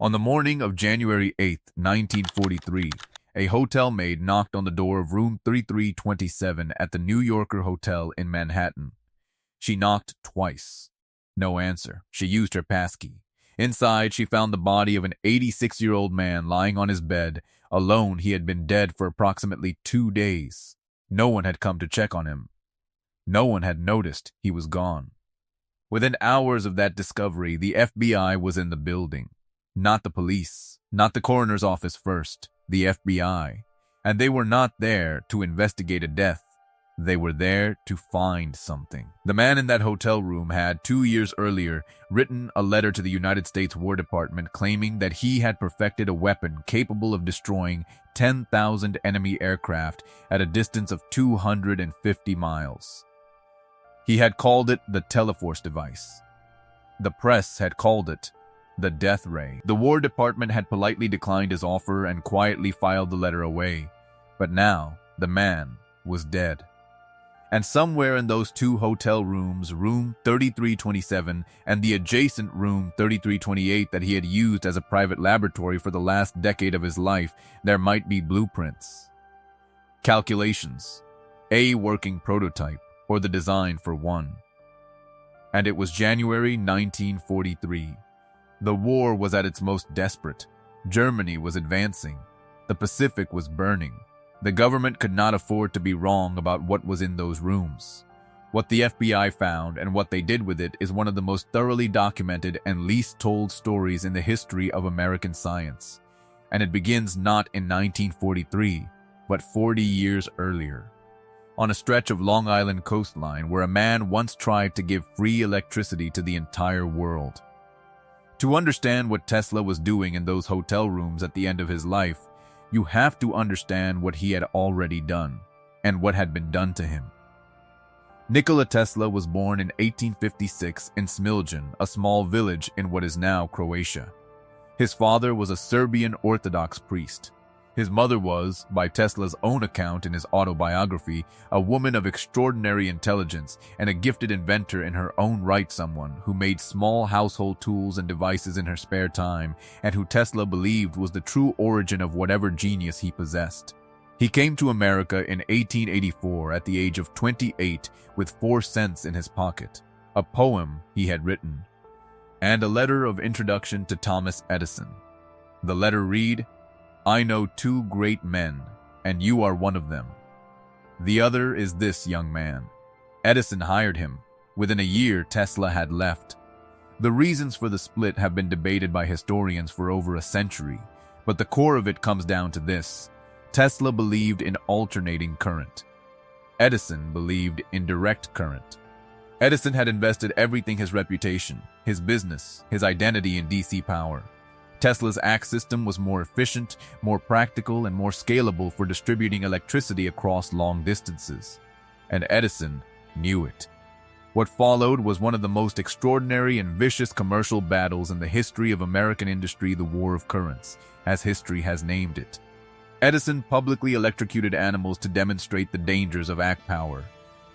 On the morning of January 8th, 1943, a hotel maid knocked on the door of room 3327 at the New Yorker Hotel in Manhattan. She knocked twice. No answer. She used her passkey. Inside, she found the body of an 86-year-old man lying on his bed. Alone, he had been dead for approximately 2 days. No one had come to check on him. No one had noticed he was gone. Within hours of that discovery, the FBI was in the building. Not the police, not the coroner's office first, the FBI. And they were not there to investigate a death. They were there to find something. The man in that hotel room had, 2 years earlier, written a letter to the United States War Department claiming that he had perfected a weapon capable of destroying 10,000 enemy aircraft at a distance of 250 miles. He had called it the Teleforce device. The press had called it the death ray. The War Department had politely declined his offer and quietly filed the letter away. But now, the man was dead. And somewhere in those two hotel rooms, room 3327 and the adjacent room 3328 that he had used as a private laboratory for the last decade of his life, there might be blueprints, calculations, a working prototype, or the design for one. And it was January 1943. The war was at its most desperate. Germany was advancing. The Pacific was burning. The government could not afford to be wrong about what was in those rooms. What the FBI found and what they did with it is one of the most thoroughly documented and least told stories in the history of American science. And it begins not in 1943, but 40 years earlier, on a stretch of Long Island coastline where a man once tried to give free electricity to the entire world. To understand what Tesla was doing in those hotel rooms at the end of his life, you have to understand what he had already done, and what had been done to him. Nikola Tesla was born in 1856 in Smiljan, a small village in what is now Croatia. His father was a Serbian Orthodox priest. His mother was, by Tesla's own account in his autobiography, a woman of extraordinary intelligence and a gifted inventor in her own right, someone who made small household tools and devices in her spare time, and who Tesla believed was the true origin of whatever genius he possessed. He came to America in 1884 at the age of 28 with 4 cents in his pocket, a poem he had written, and a letter of introduction to Thomas Edison. The letter read, "I know 2 great men, and you are one of them. The other is this young man." Edison hired him. Within a year, Tesla had left. The reasons for the split have been debated by historians for over a century, but the core of it comes down to this. Tesla believed in alternating current. Edison believed in direct current. Edison had invested everything: his reputation, his business, his identity in DC power. Tesla's ACK system was more efficient, more practical, and more scalable for distributing electricity across long distances. And Edison knew it. What followed was one of the most extraordinary and vicious commercial battles in the history of American industry, the War of Currents, as history has named it. Edison publicly electrocuted animals to demonstrate the dangers of ACK power.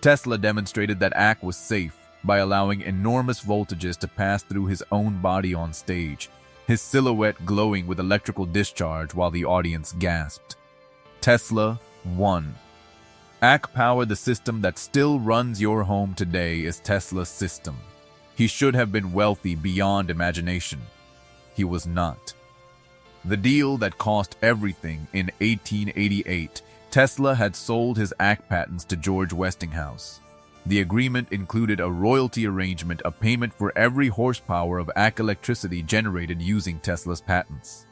Tesla demonstrated that ACK was safe by allowing enormous voltages to pass through his own body on stage, his silhouette glowing with electrical discharge while the audience gasped. Tesla won. ACK power, the system that still runs your home today, is Tesla's system. He should have been wealthy beyond imagination. He was not. The deal that cost everything in 1888, Tesla had sold his ACK patents to George Westinghouse. The agreement included a royalty arrangement, a payment for every horsepower of ACK electricity generated using Tesla's patents.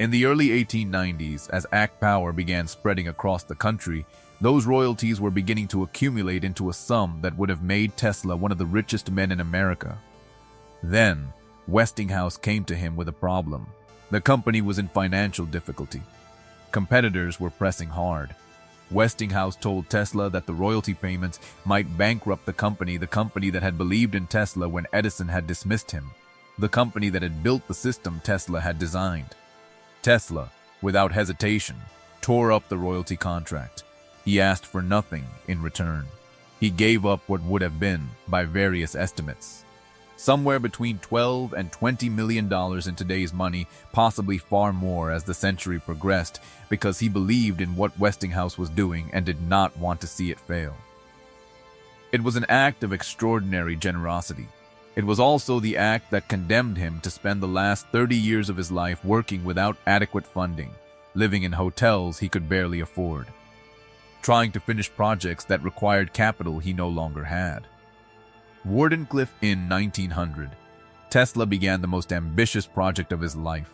In the early 1890s, as ACK power began spreading across the country, those royalties were beginning to accumulate into a sum that would have made Tesla one of the richest men in America. Then, Westinghouse came to him with a problem. The company was in financial difficulty. Competitors were pressing hard. Westinghouse told Tesla that the royalty payments might bankrupt the company that had believed in Tesla when Edison had dismissed him, the company that had built the system Tesla had designed. Tesla, without hesitation, tore up the royalty contract. He asked for nothing in return. He gave up what would have been, by various estimates, somewhere between $12 and $20 million in today's money, possibly far more as the century progressed, because he believed in what Westinghouse was doing and did not want to see it fail. It was an act of extraordinary generosity. It was also the act that condemned him to spend the last 30 years of his life working without adequate funding, living in hotels he could barely afford, trying to finish projects that required capital he no longer had. Wardenclyffe in 1900, Tesla began the most ambitious project of his life.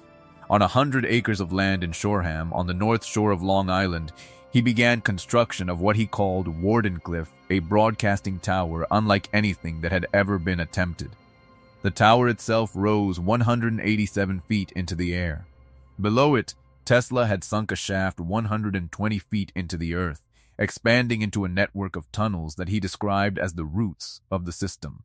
On 100 acres of land in Shoreham, on the north shore of Long Island, he began construction of what he called Wardenclyffe, a broadcasting tower unlike anything that had ever been attempted. The tower itself rose 187 feet into the air. Below it, Tesla had sunk a shaft 120 feet into the earth, expanding into a network of tunnels that he described as the roots of the system.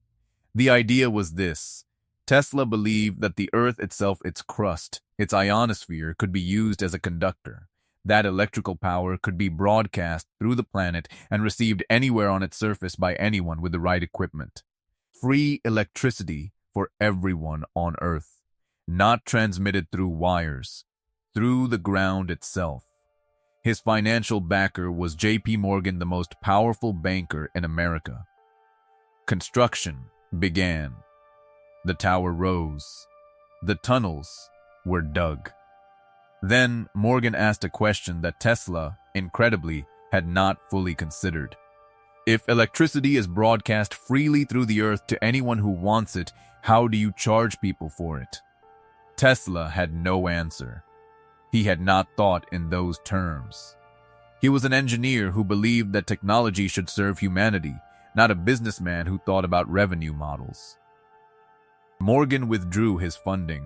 The idea was this: Tesla believed that the Earth itself, its crust, its ionosphere, could be used as a conductor. That electrical power could be broadcast through the planet and received anywhere on its surface by anyone with the right equipment. Free electricity for everyone on Earth, not transmitted through wires, through the ground itself. His financial backer was J.P. Morgan, the most powerful banker in America. Construction began. The tower rose. The tunnels were dug. Then Morgan asked a question that Tesla, incredibly, had not fully considered. If electricity is broadcast freely through the earth to anyone who wants it, how do you charge people for it? Tesla had no answer. He had not thought in those terms. He was an engineer who believed that technology should serve humanity, not a businessman who thought about revenue models. Morgan withdrew his funding.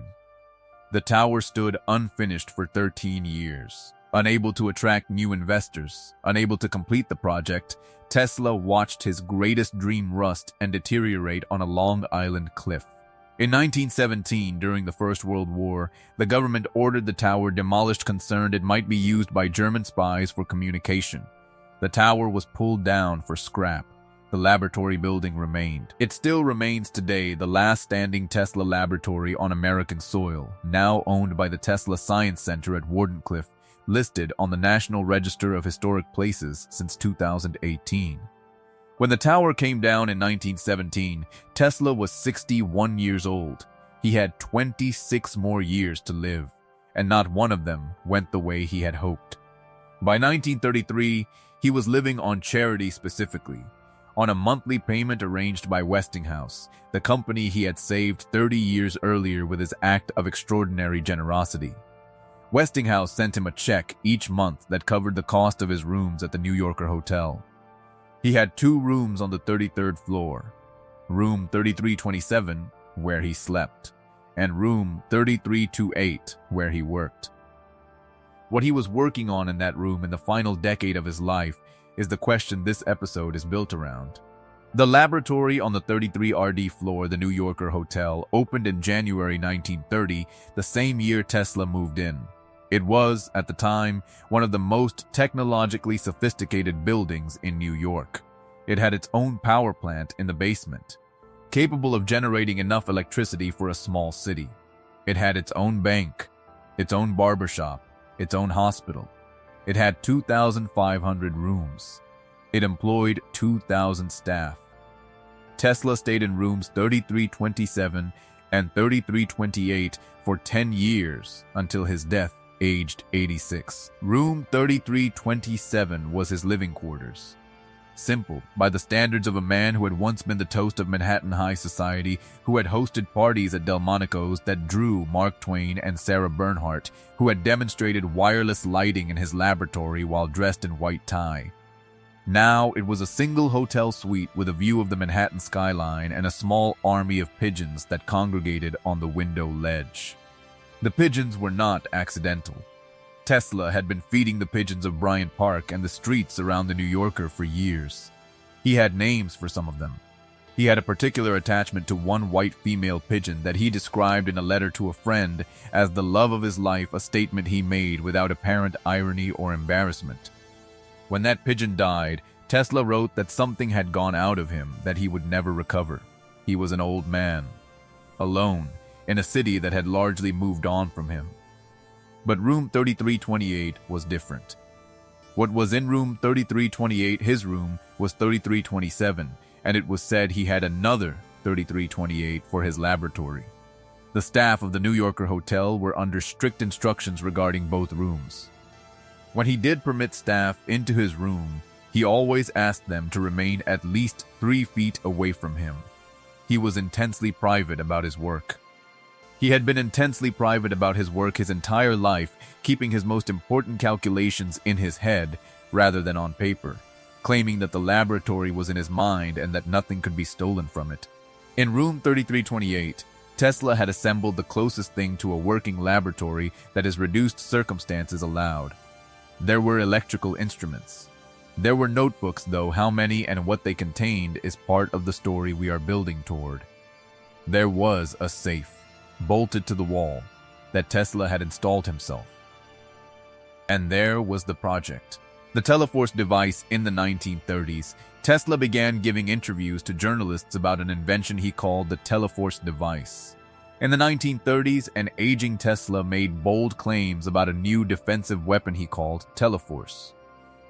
The tower stood unfinished for 13 years. Unable to attract new investors, unable to complete the project, Tesla watched his greatest dream rust and deteriorate on a Long Island cliff. In 1917, during the First World War, the government ordered the tower demolished, concerned it might be used by German spies for communication. The tower was pulled down for scrap. The laboratory building remained. It still remains today, the last standing Tesla laboratory on American soil, now owned by the Tesla Science Center at Wardenclyffe, listed on the National Register of Historic Places since 2018. When the tower came down in 1917, Tesla was 61 years old. He had 26 more years to live, and not one of them went the way he had hoped. By 1933, he was living on charity, specifically on a monthly payment arranged by Westinghouse, the company he had saved 30 years earlier with his act of extraordinary generosity. Westinghouse sent him a check each month that covered the cost of his rooms at the New Yorker hotel. He had 2 rooms on the 33rd floor, room 3327, where he slept, and room 3328, where he worked. What he was working on in that room in the final decade of his life is the question this episode is built around. The laboratory on the 33RD floor, the New Yorker Hotel, opened in January 1930, the same year Tesla moved in. It was, at the time, one of the most technologically sophisticated buildings in New York. It had its own power plant in the basement, capable of generating enough electricity for a small city. It had its own bank, its own barbershop, its own hospital. It had 2,500 rooms. It employed 2,000 staff. Tesla stayed in rooms 3327 and 3328 for 10 years until his death, aged 86. Room 3327 was his living quarters. Simple, by the standards of a man who had once been the toast of Manhattan high society, who had hosted parties at Delmonico's that drew Mark Twain and Sarah Bernhardt, who had demonstrated wireless lighting in his laboratory while dressed in white tie. Now it was a single hotel suite with a view of the Manhattan skyline and a small army of pigeons that congregated on the window ledge. The pigeons were not accidental. Tesla had been feeding the pigeons of Bryant Park and the streets around the New Yorker for years. He had names for some of them. He had a particular attachment to one white female pigeon that he described in a letter to a friend as the love of his life, a statement he made without apparent irony or embarrassment. When that pigeon died, Tesla wrote that something had gone out of him that he would never recover. He was an old man. alone, in a city that had largely moved on from him. But room 3328 was different. What was in room 3328, his room, was 3327, and it was said he had another 3328 for his laboratory. The staff of the New Yorker hotel were under strict instructions regarding both rooms. When he did permit staff into his room, he always asked them to remain at least 3 feet away from him. He was intensely private about his work. He had been intensely private about his work his entire life, keeping his most important calculations in his head rather than on paper, claiming that the laboratory was in his mind and that nothing could be stolen from it. In room 3328, Tesla had assembled the closest thing to a working laboratory that his reduced circumstances allowed. There were electrical instruments. There were notebooks, though how many and what they contained is part of the story we are building toward. There was a safe, bolted to the wall, that Tesla had installed himself. And there was the project. The Teleforce device. In the 1930s, Tesla began giving interviews to journalists about an invention he called the Teleforce device. In the 1930s, an aging Tesla made bold claims about a new defensive weapon he called Teleforce.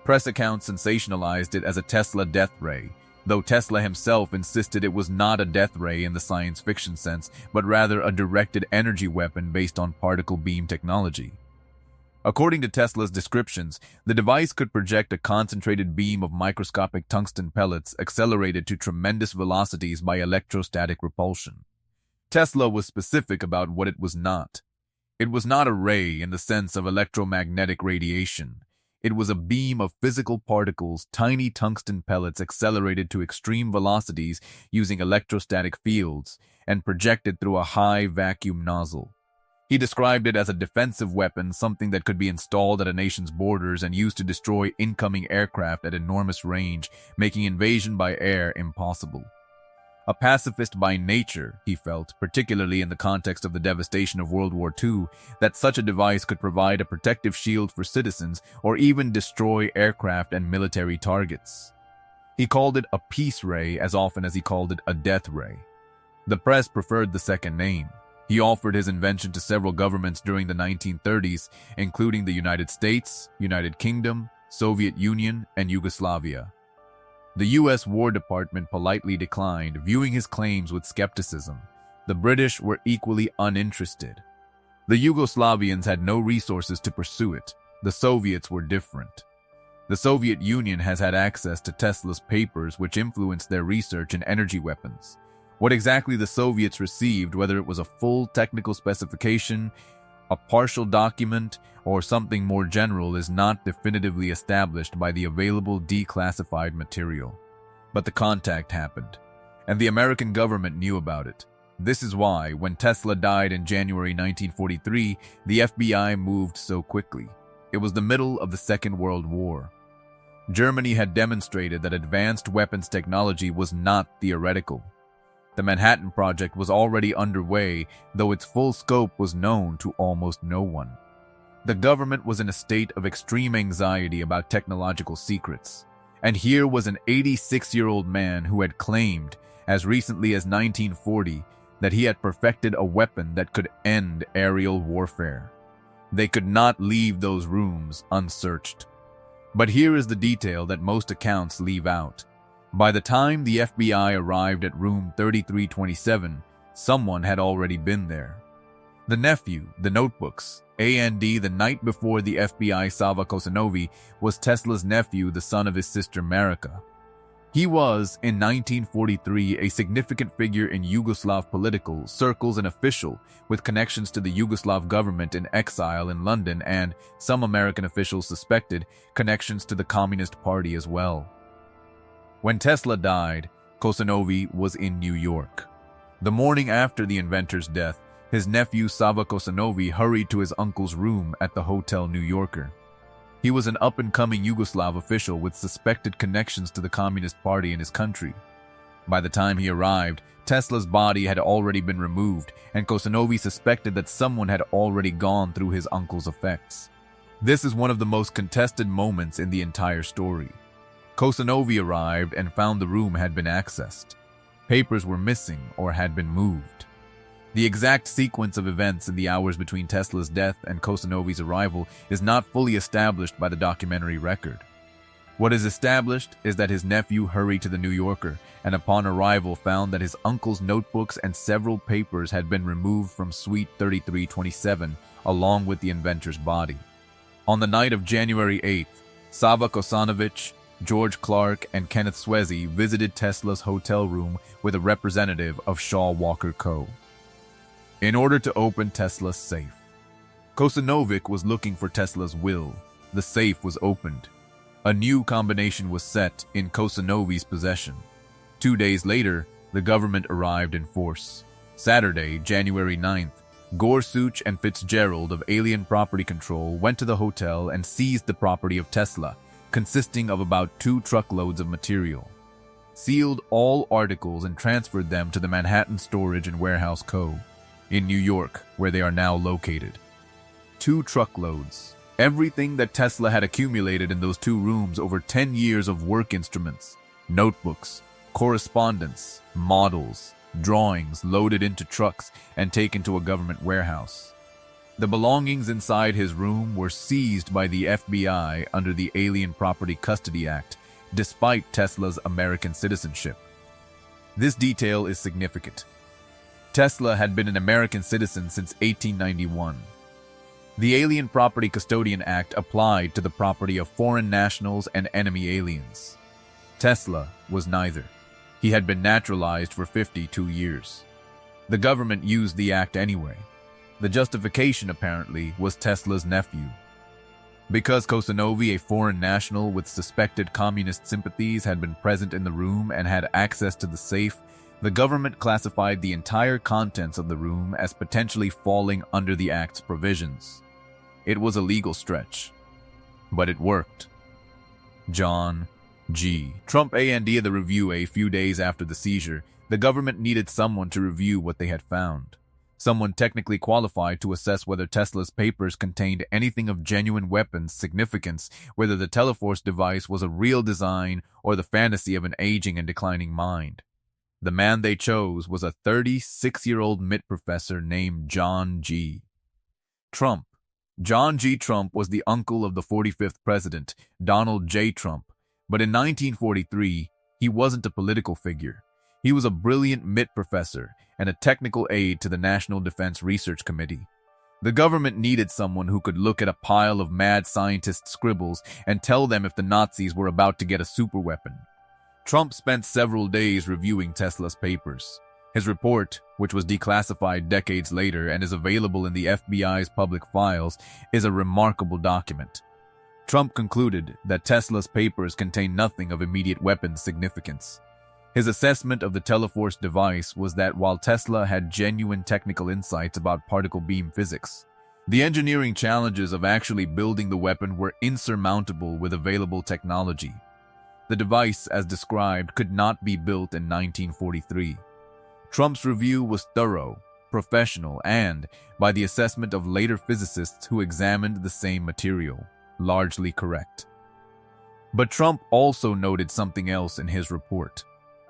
Press accounts sensationalized it as a Tesla death ray, though Tesla himself insisted it was not a death ray in the science fiction sense, but rather a directed energy weapon based on particle beam technology. According to Tesla's descriptions, the device could project a concentrated beam of microscopic tungsten pellets accelerated to tremendous velocities by electrostatic repulsion. Tesla was specific about what it was not. It was not a ray in the sense of electromagnetic radiation. It was a beam of physical particles, tiny tungsten pellets accelerated to extreme velocities using electrostatic fields and projected through a high vacuum nozzle. He described it as a defensive weapon, something that could be installed at a nation's borders and used to destroy incoming aircraft at enormous range, making invasion by air impossible. A pacifist by nature, he felt, particularly in the context of the devastation of World War II, that such a device could provide a protective shield for citizens or even destroy aircraft and military targets. He called it a peace ray as often as he called it a death ray. The press preferred the second name. He offered his invention to several governments during the 1930s, including the United States, United Kingdom, Soviet Union, and Yugoslavia. The U.S. War Department politely declined, viewing his claims with skepticism. The British were equally uninterested. The Yugoslavians had no resources to pursue it. The Soviets were different. The Soviet Union has had access to Tesla's papers, which influenced their research in energy weapons. What exactly the Soviets received, whether it was a full technical specification, a partial document, or something more general, is not definitively established by the available declassified material. But the contact happened, and the American government knew about it. This is why, when Tesla died in January 1943, the FBI moved so quickly. It was the middle of the Second World War. Germany had demonstrated that advanced weapons technology was not theoretical. The Manhattan Project was already underway, though its full scope was known to almost no one. The government was in a state of extreme anxiety about technological secrets, and here was an 86-year-old man who had claimed, as recently as 1940, that he had perfected a weapon that could end aerial warfare. They could not leave those rooms unsearched. But here is the detail that most accounts leave out. By the time the FBI arrived at room 3327, someone had already been there. The nephew, the notebooks, and the night before the FBI Sava Kosanovi was Tesla's nephew, the son of his sister Marika. He was, in 1943, a significant figure in Yugoslav political circles and official, with connections to the Yugoslav government in exile in London and, some American officials suspected, connections to the Communist Party as well. When Tesla died, Kosanovi was in New York. The morning after the inventor's death, his nephew Sava Kosanovi hurried to his uncle's room at the Hotel New Yorker. He was an up-and-coming Yugoslav official with suspected connections to the Communist Party in his country. By the time he arrived, Tesla's body had already been removed, and Kosanovi suspected that someone had already gone through his uncle's effects. This is one of the most contested moments in the entire story. Kosanovi arrived and found the room had been accessed. Papers were missing or had been moved. The exact sequence of events in the hours between Tesla's death and Kosanovi's arrival is not fully established by the documentary record. What is established is that his nephew hurried to the New Yorker and upon arrival found that his uncle's notebooks and several papers had been removed from Suite 3327 along with the inventor's body. On the night of January 8th, Sava Kosanovich, George Clark, and Kenneth Swezey visited Tesla's hotel room with a representative of Shaw Walker Co. in order to open Tesla's safe. Kosanovic was looking for Tesla's will. The safe was opened. A new combination was set in Kosanovi's possession. 2 days later, the government arrived in force. Saturday, January 9th, Gorsuch and Fitzgerald of Alien Property Control went to the hotel and seized the property of Tesla, consisting of about 2 truckloads of material, sealed all articles and transferred them to the Manhattan Storage and Warehouse Co. in New York, where they are now located. 2 truckloads. Everything that Tesla had accumulated in those 2 rooms over 10 years of work instruments, notebooks, correspondence, models, drawings loaded into trucks and taken to a government warehouse. The belongings inside his room were seized by the FBI under the Alien Property Custody Act, despite Tesla's American citizenship. This detail is significant. Tesla had been an American citizen since 1891. The Alien Property Custodian Act applied to the property of foreign nationals and enemy aliens. Tesla was neither. He had been naturalized for 52 years. The government used the act anyway. The justification, apparently, was Tesla's nephew. Because Kosanovi, a foreign national with suspected communist sympathies, had been present in the room and had access to the safe, the government classified the entire contents of the room as potentially falling under the act's provisions. It was a legal stretch, but it worked. John G. Trump A&D of the Review. A few days after the seizure, the government needed someone to review what they had found. Someone technically qualified to assess whether Tesla's papers contained anything of genuine weapons significance, whether the Teleforce device was a real design or the fantasy of an aging and declining mind. The man they chose was a 36-year-old MIT professor named John G. Trump. John G. Trump was the uncle of the 45th president, Donald J. Trump, but in 1943, he wasn't a political figure. He was a brilliant MIT professor and a technical aide to the National Defense Research Committee. The government needed someone who could look at a pile of mad scientist scribbles and tell them if the Nazis were about to get a superweapon. Trump spent several days reviewing Tesla's papers. His report, which was declassified decades later and is available in the FBI's public files, is a remarkable document. Trump concluded that Tesla's papers contain nothing of immediate weapons significance. His assessment of the Teleforce device was that while Tesla had genuine technical insights about particle beam physics, the engineering challenges of actually building the weapon were insurmountable with available technology. The device, as described, could not be built in 1943. Trump's review was thorough, professional, and, by the assessment of later physicists who examined the same material, largely correct. But Trump also noted something else in his report.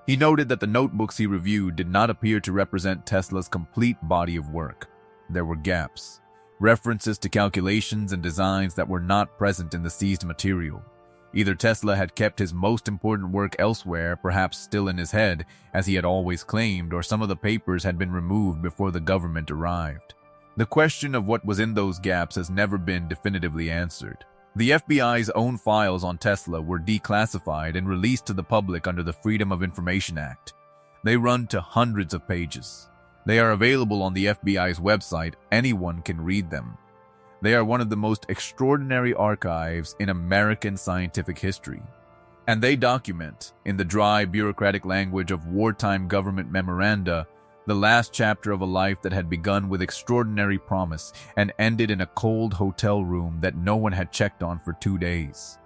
He noted that the notebooks he reviewed did not appear to represent Tesla's complete body of work. There were gaps, references to calculations and designs that were not present in the seized material. Either Tesla had kept his most important work elsewhere, perhaps still in his head, as he had always claimed, or some of the papers had been removed before the government arrived. The question of what was in those gaps has never been definitively answered. The FBI's own files on Tesla were declassified and released to the public under the Freedom of Information Act. They run to hundreds of pages. They are available on the FBI's website. Anyone can read them. They are one of the most extraordinary archives in American scientific history. And they document, in the dry bureaucratic language of wartime government memoranda, the last chapter of a life that had begun with extraordinary promise and ended in a cold hotel room that no one had checked on for 2 days.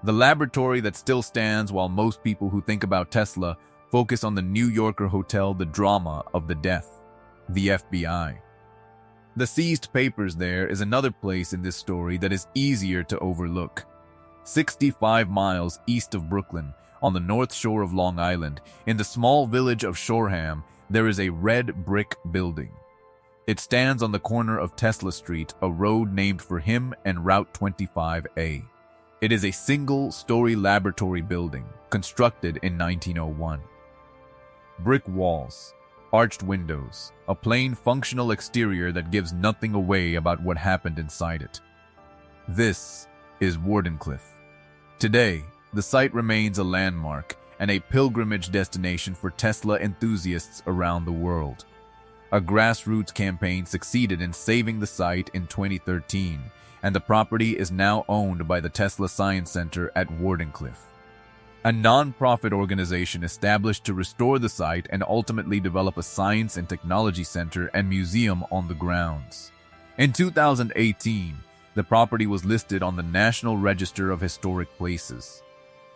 The laboratory that still stands while most people who think about Tesla focus on the New Yorker hotel, the drama of the death, the FBI. The seized papers there is another place in this story that is easier to overlook. 65 miles east of Brooklyn, on the north shore of Long Island, in the small village of Shoreham, there is a red brick building. It stands on the corner of Tesla Street, a road named for him, and Route 25A. It is a single-story laboratory building, constructed in 1901. Brick walls, arched windows, a plain functional exterior that gives nothing away about what happened inside it. This is Wardenclyffe. Today, the site remains a landmark and a pilgrimage destination for Tesla enthusiasts around the world. A grassroots campaign succeeded in saving the site in 2013, and the property is now owned by the Tesla Science Center at Wardenclyffe, a non-profit organization established to restore the site and ultimately develop a science and technology center and museum on the grounds. In 2018, the property was listed on the National Register of Historic Places.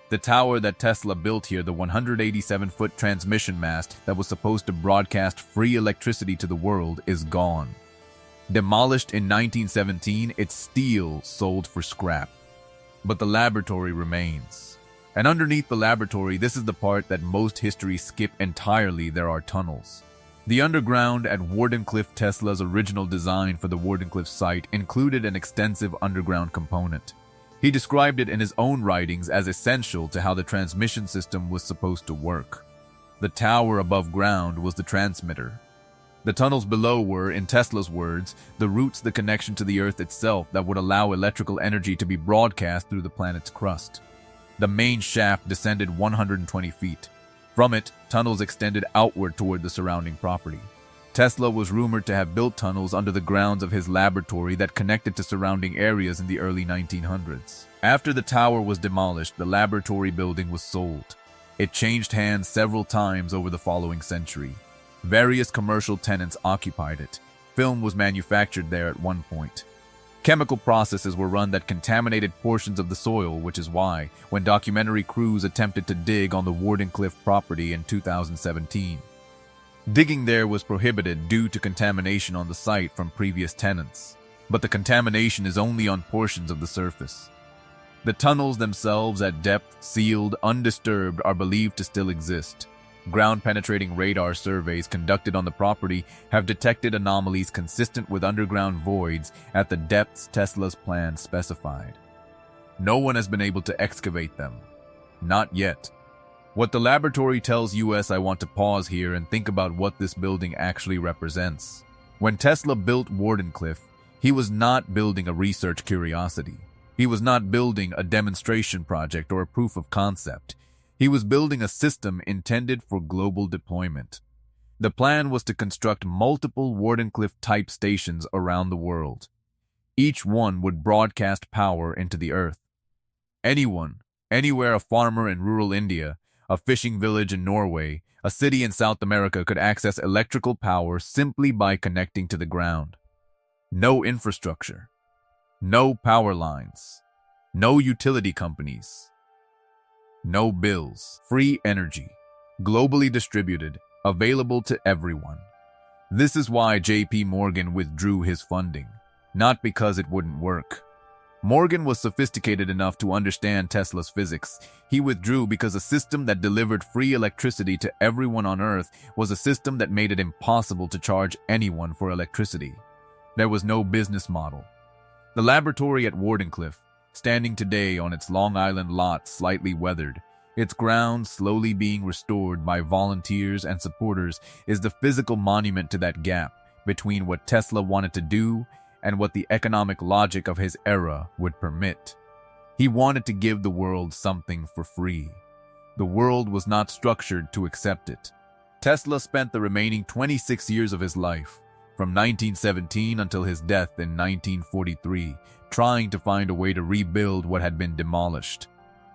The tower that Tesla built here, the 187-foot transmission mast that was supposed to broadcast free electricity to the world, is gone. Demolished in 1917, its steel sold for scrap. But the laboratory remains. And underneath the laboratory, this is the part that most histories skip entirely, there are tunnels. The underground at Wardenclyffe. Tesla's original design for the Wardenclyffe site included an extensive underground component. He described it in his own writings as essential to how the transmission system was supposed to work. The tower above ground was the transmitter. The tunnels below were, in Tesla's words, the routes, the connection to the Earth itself that would allow electrical energy to be broadcast through the planet's crust. The main shaft descended 120 feet. From it, tunnels extended outward toward the surrounding property. Tesla was rumored to have built tunnels under the grounds of his laboratory that connected to surrounding areas in the early 1900s. After the tower was demolished, the laboratory building was sold. It changed hands several times over the following century. Various commercial tenants occupied it. Film was manufactured there at one point. Chemical processes were run that contaminated portions of the soil, which is why, when documentary crews attempted to dig on the Wardenclyffe property in 2017, digging there was prohibited due to contamination on the site from previous tenants. But the contamination is only on portions of the surface. The tunnels themselves at depth, sealed, undisturbed, are believed to still exist. Ground-penetrating radar surveys conducted on the property have detected anomalies consistent with underground voids at the depths Tesla's plan specified. No one has been able to excavate them. Not yet. What the laboratory tells us, I want to pause here and think about what this building actually represents. When Tesla built Wardenclyffe, he was not building a research curiosity. He was not building a demonstration project or a proof of concept. He was building a system intended for global deployment. The plan was to construct multiple Wardenclyffe-type stations around the world. Each one would broadcast power into the Earth. Anyone, anywhere, a farmer in rural India, a fishing village in Norway, a city in South America could access electrical power simply by connecting to the ground. No infrastructure. No power lines. No utility companies. No bills, free energy, globally distributed, available to everyone. This is why J.P. Morgan withdrew his funding, not because it wouldn't work. Morgan was sophisticated enough to understand Tesla's physics. He withdrew because a system that delivered free electricity to everyone on Earth was a system that made it impossible to charge anyone for electricity. There was no business model. The laboratory at Wardenclyffe, standing today on its Long Island lot slightly weathered, its grounds slowly being restored by volunteers and supporters, is the physical monument to that gap between what Tesla wanted to do and what the economic logic of his era would permit. He wanted to give the world something for free. The world was not structured to accept it. Tesla spent the remaining 26 years of his life, from 1917 until his death in 1943, trying to find a way to rebuild what had been demolished.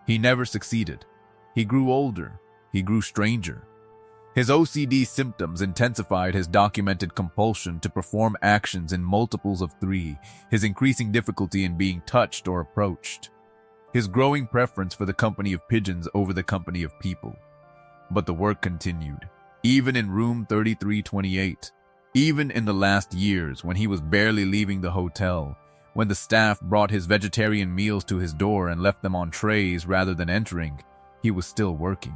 He never succeeded. He grew older. He grew stranger. His OCD symptoms intensified his documented compulsion to perform actions in multiples of 3, his increasing difficulty in being touched or approached, his growing preference for the company of pigeons over the company of people. But the work continued, even in room 3328, even in the last years when he was barely leaving the hotel, when the staff brought his vegetarian meals to his door and left them on trays rather than entering, he was still working.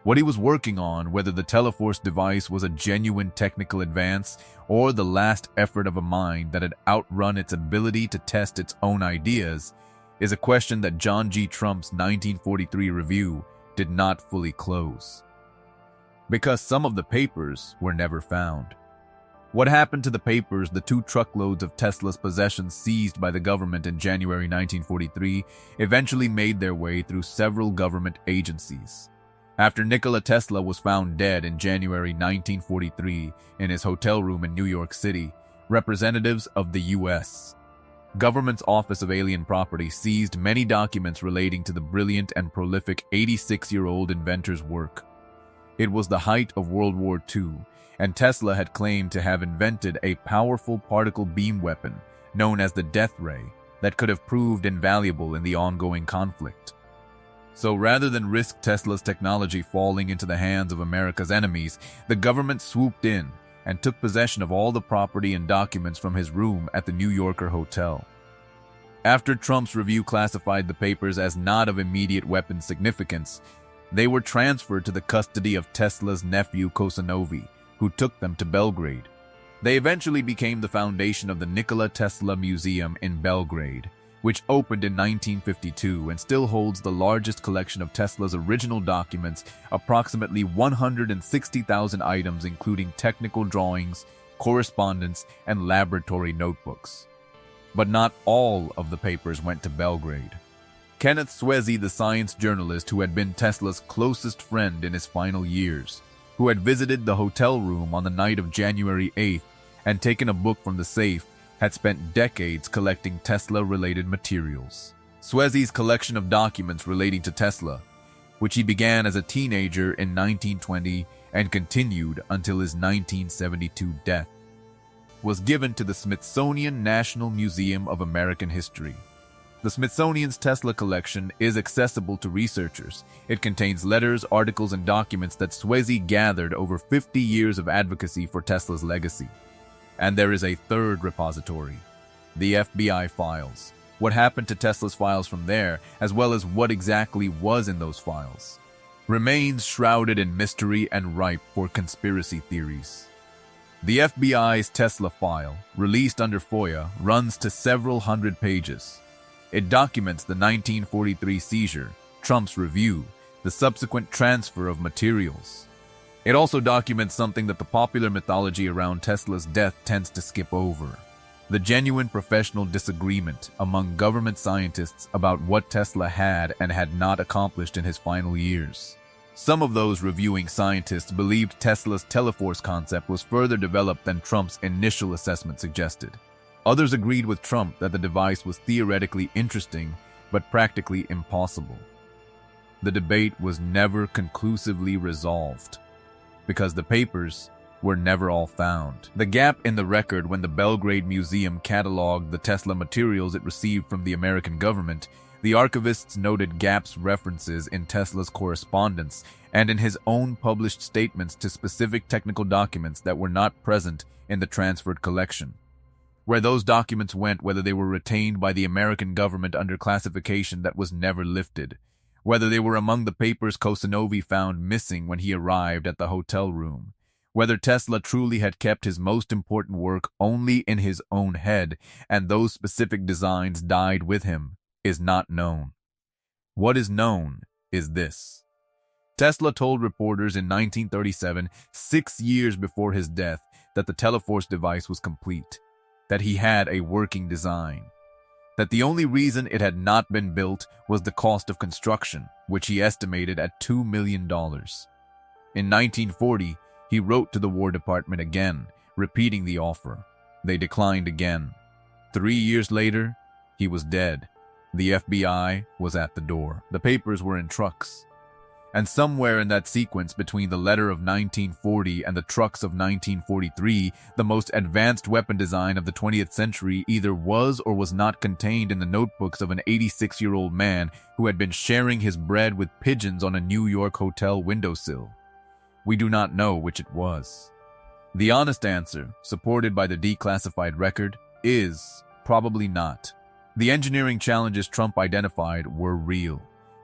what he was working on, whether the Teleforce device was a genuine technical advance or the last effort of a mind that had outrun its ability to test its own ideas, is a question that John G. Trump's 1943 review did not fully close. Because some of the papers were never found. What happened to the papers, the 2 truckloads of Tesla's possessions seized by the government in January 1943, eventually made their way through several government agencies. After Nikola Tesla was found dead in January 1943 in his hotel room in New York City, representatives of the U.S. Government's Office of Alien Property seized many documents relating to the brilliant and prolific 86-year-old inventor's work. It was the height of World War II, and Tesla had claimed to have invented a powerful particle beam weapon known as the Death Ray that could have proved invaluable in the ongoing conflict. So rather than risk Tesla's technology falling into the hands of America's enemies, the government swooped in and took possession of all the property and documents from his room at the New Yorker hotel. After Trump's review classified the papers as not of immediate weapon significance, they were transferred to the custody of Tesla's nephew Kosanovi, who took them to Belgrade. They eventually became the foundation of the Nikola Tesla Museum in Belgrade, which opened in 1952 and still holds the largest collection of Tesla's original documents, approximately 160,000 items including technical drawings, correspondence, and laboratory notebooks. But not all of the papers went to Belgrade. Kenneth Swezey, the science journalist who had been Tesla's closest friend in his final years, who had visited the hotel room on the night of January 8th and taken a book from the safe, had spent decades collecting Tesla-related materials. Swezey's collection of documents relating to Tesla, which he began as a teenager in 1920 and continued until his 1972 death, was given to the Smithsonian National Museum of American History. The Smithsonian's Tesla collection is accessible to researchers. It contains letters, articles, and documents that Swezey gathered over 50 years of advocacy for Tesla's legacy. And there is a third repository, the FBI files. What happened to Tesla's files from there, as well as what exactly was in those files, remains shrouded in mystery and ripe for conspiracy theories. The FBI's Tesla file, released under FOIA, runs to several hundred pages. It documents the 1943 seizure, Trump's review, the subsequent transfer of materials. It also documents something that the popular mythology around Tesla's death tends to skip over: the genuine professional disagreement among government scientists about what Tesla had and had not accomplished in his final years. Some of those reviewing scientists believed Tesla's Teleforce concept was further developed than Trump's initial assessment suggested. Others agreed with Trump that the device was theoretically interesting, but practically impossible. The debate was never conclusively resolved, because the papers were never all found. The gap in the record when the Belgrade Museum cataloged the Tesla materials it received from the American government, the archivists noted gaps references in Tesla's correspondence and in his own published statements to specific technical documents that were not present in the transferred collection. Where those documents went, whether they were retained by the American government under classification that was never lifted, whether they were among the papers Kosanovi found missing when he arrived at the hotel room, whether Tesla truly had kept his most important work only in his own head and those specific designs died with him, is not known. What is known is this: Tesla told reporters in 1937, 6 years before his death, that the Teleforce device was complete, that he had a working design, that the only reason it had not been built was the cost of construction, which he estimated at $2 million. In 1940, he wrote to the War Department again, repeating the offer. They declined again. 3 years later, he was dead. The FBI was at the door. The papers were in trucks. And somewhere in that sequence between the letter of 1940 and the trucks of 1943, the most advanced weapon design of the 20th century either was or was not contained in the notebooks of an 86-year-old man who had been sharing his bread with pigeons on a New York hotel windowsill. We do not know which it was. The honest answer, supported by the declassified record, is probably not. The engineering challenges Trump identified were real.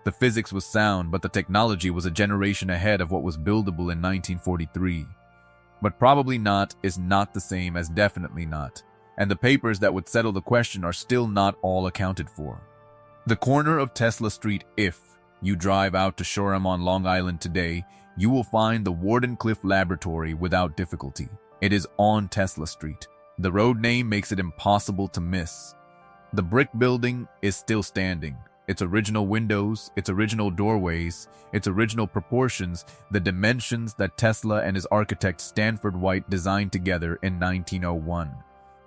The physics was sound, but the technology was a generation ahead of what was buildable in 1943. But probably not is not the same as definitely not, and the papers that would settle the question are still not all accounted for. The corner of Tesla Street. If you drive out to Shoreham on Long Island today, you will find the Wardenclyffe Laboratory without difficulty. It is on Tesla Street. The road name makes it impossible to miss. The brick building is still standing. Its original windows, its original doorways, its original proportions, the dimensions that Tesla and his architect Stanford White designed together in 1901.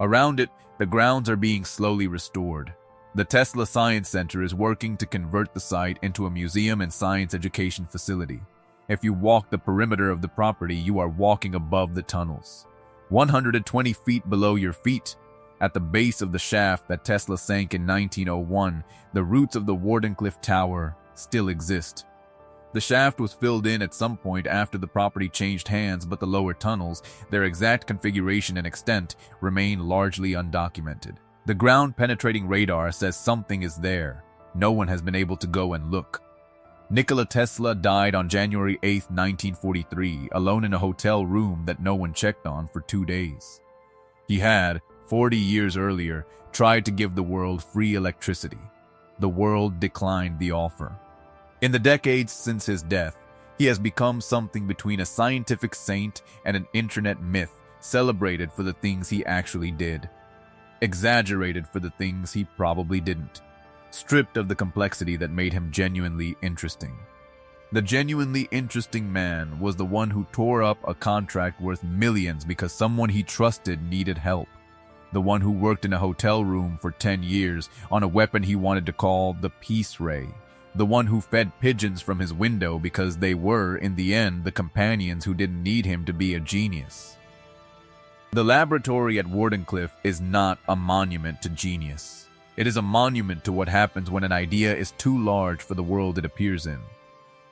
Around it, the grounds are being slowly restored. The Tesla Science Center is working to convert the site into a museum and science education facility. If you walk the perimeter of the property, you are walking above the tunnels. 120 feet below your feet, at the base of the shaft that Tesla sank in 1901, the roots of the Wardenclyffe Tower still exist. The shaft was filled in at some point after the property changed hands, but the lower tunnels, their exact configuration and extent, remain largely undocumented. The ground-penetrating radar says something is there. No one has been able to go and look. Nikola Tesla died on January 8, 1943, alone in a hotel room that no one checked on for 2 days. He had, 40 years earlier, tried to give the world free electricity. The world declined the offer. In the decades since his death, he has become something between a scientific saint and an internet myth, celebrated for the things he actually did, exaggerated for the things he probably didn't, stripped of the complexity that made him genuinely interesting. The genuinely interesting man was the one who tore up a contract worth millions because someone he trusted needed help. The one who worked in a hotel room for 10 years on a weapon he wanted to call the Peace Ray. The one who fed pigeons from his window because they were, in the end, the companions who didn't need him to be a genius. The laboratory at Wardenclyffe is not a monument to genius. It is a monument to what happens when an idea is too large for the world it appears in.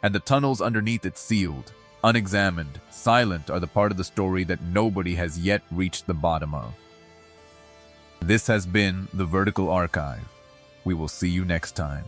And the tunnels underneath it sealed, unexamined, silent are the part of the story that nobody has yet reached the bottom of. This has been the Vertical Archive. We will see you next time.